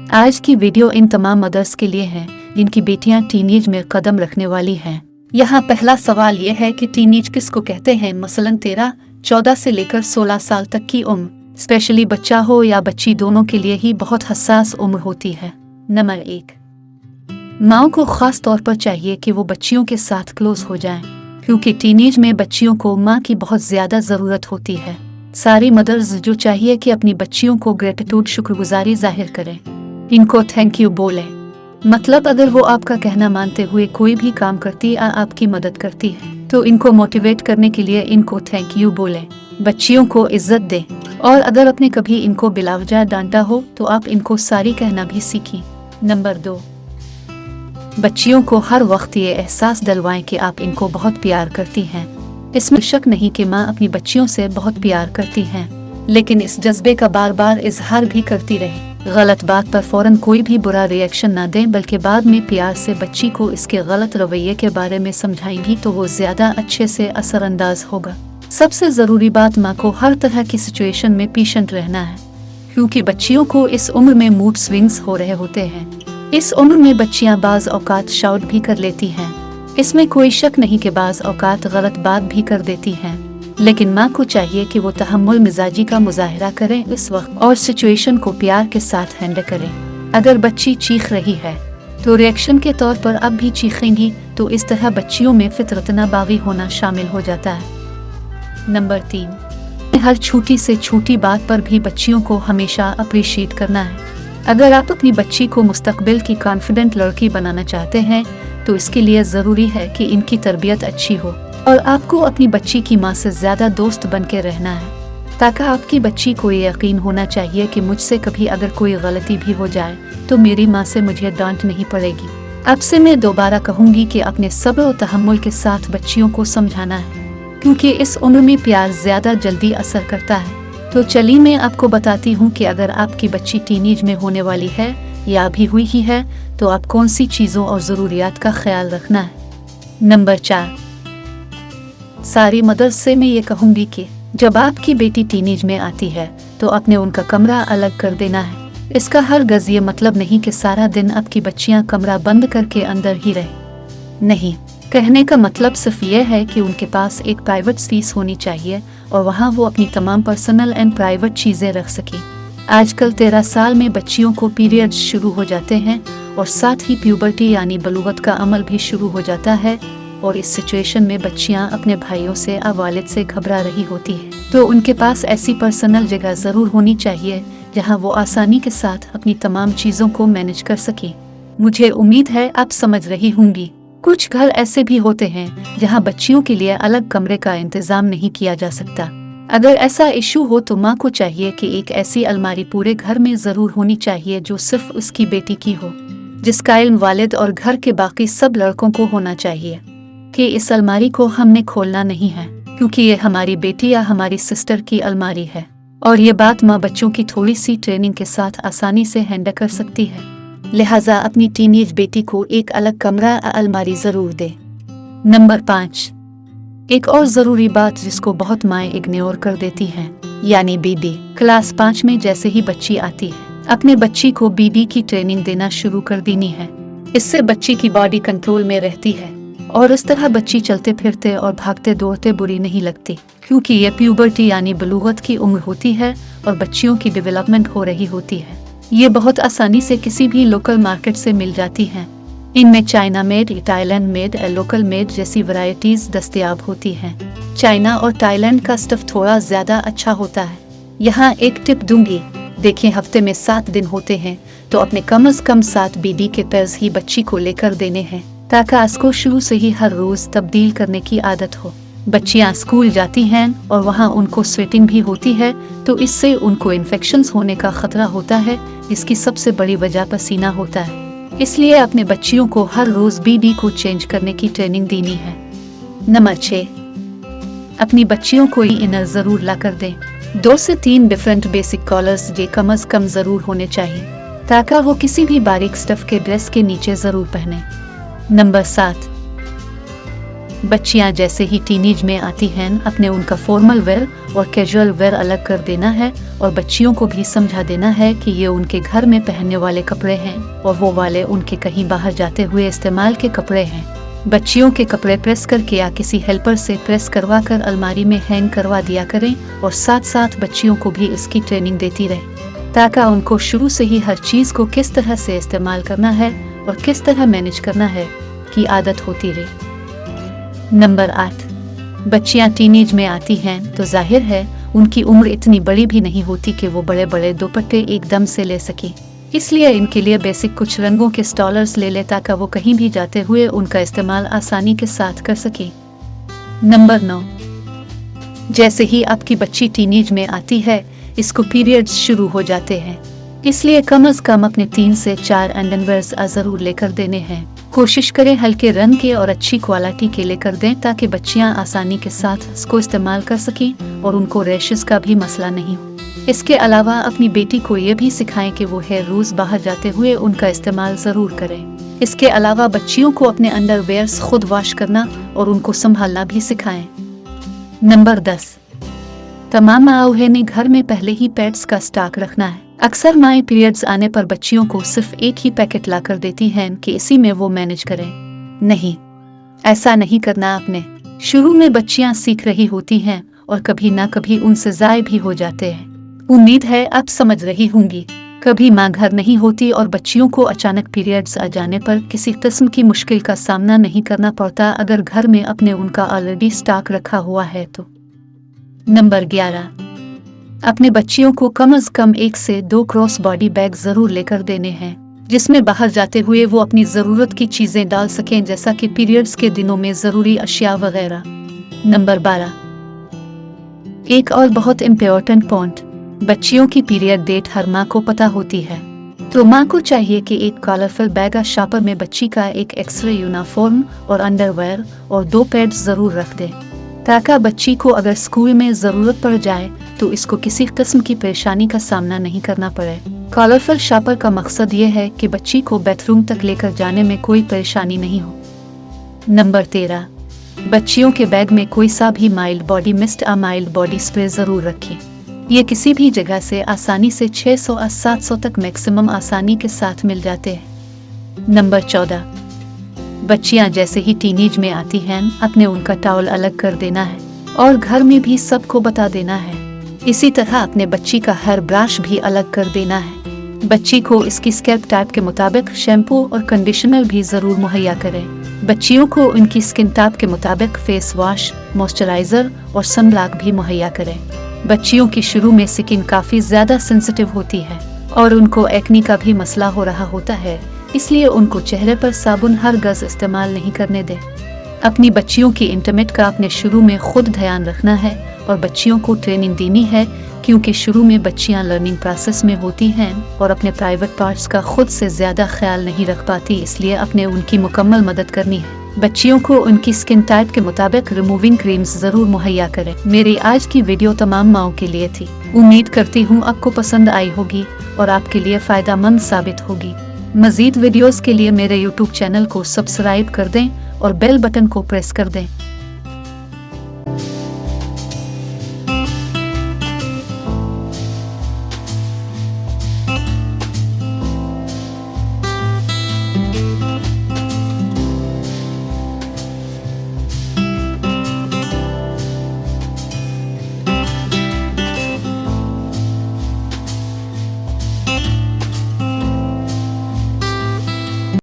आज की वीडियो इन तमाम मदर्स के लिए है जिनकी बेटियां टीनेज में कदम रखने वाली हैं। यहाँ पहला सवाल ये है कि टीनेज किसको कहते हैं। मसलन 13-14 से लेकर 16 साल तक की उम्र, स्पेशली बच्चा हो या बच्ची, दोनों के लिए ही बहुत हसास उम्र होती है। नंबर 1, माओ को खास तौर पर चाहिए कि वो बच्चियों के साथ क्लोज हो जाएं, क्योंकि टीनेज में बच्चियों को माँ की बहुत ज्यादा जरूरत होती है। सारी मदर्स जो चाहिए कि अपनी बच्चियों को ग्रेटिट्यूड, शुक्रगुजारी जाहिर करें, इनको थैंक यू बोलें। मतलब अगर वो आपका कहना मानते हुए कोई भी काम करती या आपकी मदद करती है तो इनको मोटिवेट करने के लिए इनको थैंक यू बोलें। बच्चियों को इज्जत दें, और अगर आपने कभी इनको बिलावजा डांटा हो तो आप इनको सारी कहना भी सीखें। नंबर 2, बच्चियों को हर वक्त ये एहसास दिलवाएं कि आप इनको बहुत प्यार करती हैं। इसमें शक नहीं कि माँ अपनी बच्चियों से बहुत प्यार करती हैं, लेकिन इस जज्बे का बार बार इजहार भी करती रहे। गलत बात पर फौरन कोई भी बुरा रिएक्शन ना दें, बल्कि बाद में प्यार से बच्ची को इसके गलत रवैये के बारे में समझाएंगी तो वो ज्यादा अच्छे से असरअंदाज होगा। सबसे जरूरी बात, माँ को हर तरह की सिचुएशन में पेशेंट रहना है, क्योंकि बच्चियों को इस उम्र में मूड स्विंग्स हो रहे होते हैं। इस उम्र में बच्चियां बाज औकात शाउट भी कर लेती हैं। इसमें कोई शक नहीं कि बाज औकात गलत बात भी कर देती हैं, लेकिन माँ को चाहिए कि वो तहम्मुल मिजाजी का मुजाहिरा करें इस वक्त, और सिचुएशन को प्यार के साथ हैंडल करें। अगर बच्ची चीख रही है तो रिएक्शन के तौर पर अब भी चीखेंगी, तो इस तरह बच्चियों में फितरतना बागी होना शामिल हो जाता है। नंबर 3, हर छोटी से छोटी बात पर भी बच्चियों को हमेशा अप्रिशिएट करना है। अगर आप अपनी बच्ची को मुस्तकबिल की कॉन्फिडेंट लड़की बनाना चाहते हैं तो इसके लिए ज़रूरी है कि इनकी तरबियत अच्छी हो, और आपको अपनी बच्ची की माँ से ज़्यादा दोस्त बन के रहना है, ताकि आपकी बच्ची को ये यकीन होना चाहिए कि मुझसे कभी अगर कोई गलती भी हो जाए तो मेरी माँ से मुझे डांट नहीं पड़ेगी। अब से मैं दोबारा कहूँगी कि अपने सब्र और तहम्मुल के साथ बच्चियों को समझाना है, क्योंकि इस उम्र में प्यार ज़्यादा जल्दी असर करता है। तो चलिए मैं आपको बताती हूँ कि अगर आपकी बच्ची टीनेज में होने वाली है या अभी हुई ही है तो आप कौन सी चीज़ों और ज़रूरियात का ख्याल रखना है। नंबर 4, सारी मदर्स से मैं ये कहूँगी कि जब आपकी बेटी टीनेज में आती है तो अपने उनका कमरा अलग कर देना है। इसका हर गज़ ये मतलब नहीं कि सारा दिन आपकी बच्चियाँ कमरा बंद करके अंदर ही रहे। नहीं, कहने का मतलब सिर्फ ये है कि उनके पास एक प्राइवेट स्पेस होनी चाहिए और वहाँ वो अपनी तमाम पर्सनल एंड प्राइवेट चीज़ें रख सकें। आजकल 13 साल में बच्चियों को पीरियड्स शुरू हो जाते हैं और साथ ही प्यूबर्टी यानी बलूगत का अमल भी शुरू हो जाता है, और इस सिचुएशन में बच्चियां अपने भाइयों से या वालिद से घबरा रही होती हैं। तो उनके पास ऐसी पर्सनल जगह ज़रूर होनी चाहिए जहां वो आसानी के साथ अपनी तमाम चीज़ों को मैनेज कर सकें। मुझे उम्मीद है आप समझ रही होंगी। कुछ घर ऐसे भी होते हैं जहां बच्चियों के लिए अलग कमरे का इंतज़ाम नहीं किया जा सकता। अगर ऐसा इशू हो तो माँ को चाहिए कि एक ऐसी अलमारी पूरे घर में ज़रूर होनी चाहिए जो सिर्फ उसकी बेटी की हो, जिसका इल्म वालिद और घर के बाकी सब लड़कों को होना चाहिए कि इस अलमारी को हमने खोलना नहीं है, क्योंकि ये हमारी बेटी या हमारी सिस्टर की अलमारी है। और ये बात माँ बच्चों की थोड़ी सी ट्रेनिंग के साथ आसानी से हैंडल कर सकती है। लिहाजा अपनी टीनेज बेटी को एक अलग कमरा या अलमारी ज़रूर दे। नंबर 5, एक और ज़रूरी बात जिसको बहुत माएँ इग्नोर कर देती हैं, यानी बीडी। क्लास 5 में जैसे ही बच्ची आती है अपने बच्ची को बीडी की ट्रेनिंग देना शुरू कर देनी है। इससे बच्ची की बॉडी कंट्रोल में रहती है और इस तरह बच्ची चलते फिरते और भागते दौड़ते बुरी नहीं लगती, क्योंकि ये प्यूबर्टी यानी बलूगत की उम्र होती है और बच्चियों की डेवलपमेंट हो रही होती है। ये बहुत आसानी से किसी भी लोकल मार्केट से मिल जाती हैं। इनमें China made, Thailand made, local made जैसी वैरायटीज दस्तयाब होती हैं। चाइना और थाईलैंड का स्टफ थोड़ा ज़्यादा अच्छा होता है। यहाँ एक टिप दूंगी, देखें हफ्ते में 7 दिन होते हैं तो अपने कम से कम 7 बीडी के पेयर्स ही बच्ची को लेकर देने हैं, ताकि उसको शुरू से ही हर रोज़ तब्दील करने की आदत हो। बच्चियाँ स्कूल जाती हैं और वहाँ उनको स्वेटिंग भी होती है, तो इससे उनको इन्फेक्शंस होने का खतरा होता है, जिसकी सबसे बड़ी वजह पसीना होता है। इसलिए अपने बच्चियों को हर रोज़ बीडी को चेंज करने की ट्रेनिंग देनी है। नंबर 6, अपनी बच्चियों को इनर ज़रूर ला कर दें। 2 से 3 डिफरेंट बेसिक कॉलर्स जे कम अज़ कम ज़रूर होने चाहिए, ताकि वो किसी भी बारीक स्टफ के ड्रेस के नीचे ज़रूर पहने। नंबर 7, बच्चियां जैसे ही टीनेज में आती हैं अपने उनका फॉर्मल वेयर और कैजुअल वेयर अलग कर देना है और बच्चियों को भी समझा देना है कि ये उनके घर में पहनने वाले कपड़े हैं और वो वाले उनके कहीं बाहर जाते हुए इस्तेमाल के कपड़े हैं। बच्चियों के कपड़े प्रेस करके या किसी हेल्पर से प्रेस करवा कर अलमारी में हैंग करवा दिया करें और साथ साथ बच्चियों को भी इसकी ट्रेनिंग देती रहे ताकि उनको शुरू से ही हर चीज़ को किस तरह से इस्तेमाल करना है और किस तरह मैनेज करना है की आदत होती रहे। नंबर 8, बच्चियां टीनेज में आती हैं तो जाहिर है उनकी उम्र इतनी बड़ी भी नहीं होती कि वो बड़े बड़े दुपट्टे एकदम से ले सके, इसलिए इनके लिए बेसिक कुछ रंगों के स्टॉलर्स ले ले ताकि वो कहीं भी जाते हुए उनका इस्तेमाल आसानी के साथ कर सके। नंबर 9, जैसे ही आपकी बच्ची टीनेज में आती है इसको पीरियड्स शुरू हो जाते हैं, इसलिए कम से कम अपने 3 से 4 अंडरवेयर्स जरूर लेकर देने हैं। कोशिश करें हल्के रंग के और अच्छी क्वालिटी के लेकर दें ताकि बच्चियां आसानी के साथ इसको इस्तेमाल कर सकें और उनको रैशेस का भी मसला नहीं हो। इसके अलावा अपनी बेटी को ये भी सिखाएं कि वो हर रोज बाहर जाते हुए उनका इस्तेमाल जरूर करें। इसके अलावा बच्चियों को अपने अंडरवेयर्स खुद वॉश करना और उनको संभालना भी सिखाएं। नंबर 10, तमाम माओं ने घर में पहले ही पैड्स का स्टॉक रखना है। अक्सर माएँ पीरियड्स आने पर बच्चियों को सिर्फ एक ही पैकेट लाकर देती हैं कि इसी में वो मैनेज करें। नहीं, ऐसा नहीं करना आपने। शुरू में बच्चियां सीख रही होती हैं और कभी ना कभी उनसे ज़ाय भी हो जाते हैं। उम्मीद है आप समझ रही होंगी। कभी माँ घर नहीं होती और बच्चियों को अचानक पीरियड्स आ जाने पर किसी किस्म की मुश्किल का सामना नहीं करना पड़ता अगर घर में अपने उनका ऑलरेडी स्टॉक रखा हुआ है तो। नंबर 11, अपने बच्चियों को कम से कम 1 से 2 क्रॉस बॉडी बैग जरूर लेकर देने हैं जिसमें बाहर जाते हुए वो अपनी ज़रूरत की चीज़ें डाल सकें जैसा कि पीरियड्स के दिनों में ज़रूरी अशिया वगैरह। नंबर 12, एक और बहुत इम्पोर्टेंट पॉइंट, बच्चियों की पीरियड डेट हर माँ को पता होती है तो माँ को चाहिए कि एक कलरफुल बैग शॉपर में बच्ची का एक एक्स्ट्रा यूनिफॉर्म और अंडरवेयर और 2 पैड्स जरूर रख दे ताकि बच्ची को अगर स्कूल में ज़रूरत पड़ जाए तो इसको किसी किस्म की परेशानी का सामना नहीं करना पड़े। कलरफुल शॉपर का मकसद ये है कि बच्ची को बाथरूम तक लेकर जाने में कोई परेशानी नहीं हो। नंबर 13, बच्चियों के बैग में कोई सा भी माइल्ड बॉडी मिस्ट या माइल्ड बॉडी स्प्रे ज़रूर रखें। ये किसी भी जगह से आसानी से 600 या 700 तक मैक्सिमम आसानी के साथ मिल जाते हैं। नंबर 14, बच्चियां जैसे ही टीनेज में आती हैं अपने उनका टॉवल अलग कर देना है और घर में भी सबको बता देना है। इसी तरह अपने बच्ची का हेयर ब्रश भी अलग कर देना है। बच्ची को इसकी स्कैल्प टाइप के मुताबिक शैम्पू और कंडीशनर भी ज़रूर मुहैया करें। बच्चियों को उनकी स्किन टाइप के मुताबिक फेस वॉश, मॉइस्चराइज़र और सनब्लॉक भी मुहैया करें। बच्चियों की शुरू में स्किन काफ़ी ज़्यादा सेंसिटिव होती है और उनको एक्ने का भी मसला हो रहा होता है, इसलिए उनको चेहरे पर साबुन हर गज इस्तेमाल नहीं करने दें। अपनी बच्चियों की इंटीमेट का अपने शुरू में खुद ध्यान रखना है और बच्चियों को ट्रेनिंग देनी है क्योंकि शुरू में बच्चियां लर्निंग प्रोसेस में होती हैं और अपने प्राइवेट पार्ट्स का खुद से ज़्यादा ख्याल नहीं रख पाती, इसलिए अपने उनकी मुकम्मल मदद करनी है। बच्चियों को उनकी स्किन टाइप के मुताबिक रिमूविंग क्रीम्स ज़रूर मुहैया करें। मेरी आज की वीडियो तमाम माओं के लिए थी। उम्मीद करती हूँ आपको पसंद आई होगी और आपके लिए फ़ायदेमंद साबित होगी। मज़ीद वीडियोस के लिए मेरे YouTube चैनल को सब्सक्राइब कर दें और बेल बटन को प्रेस कर दें।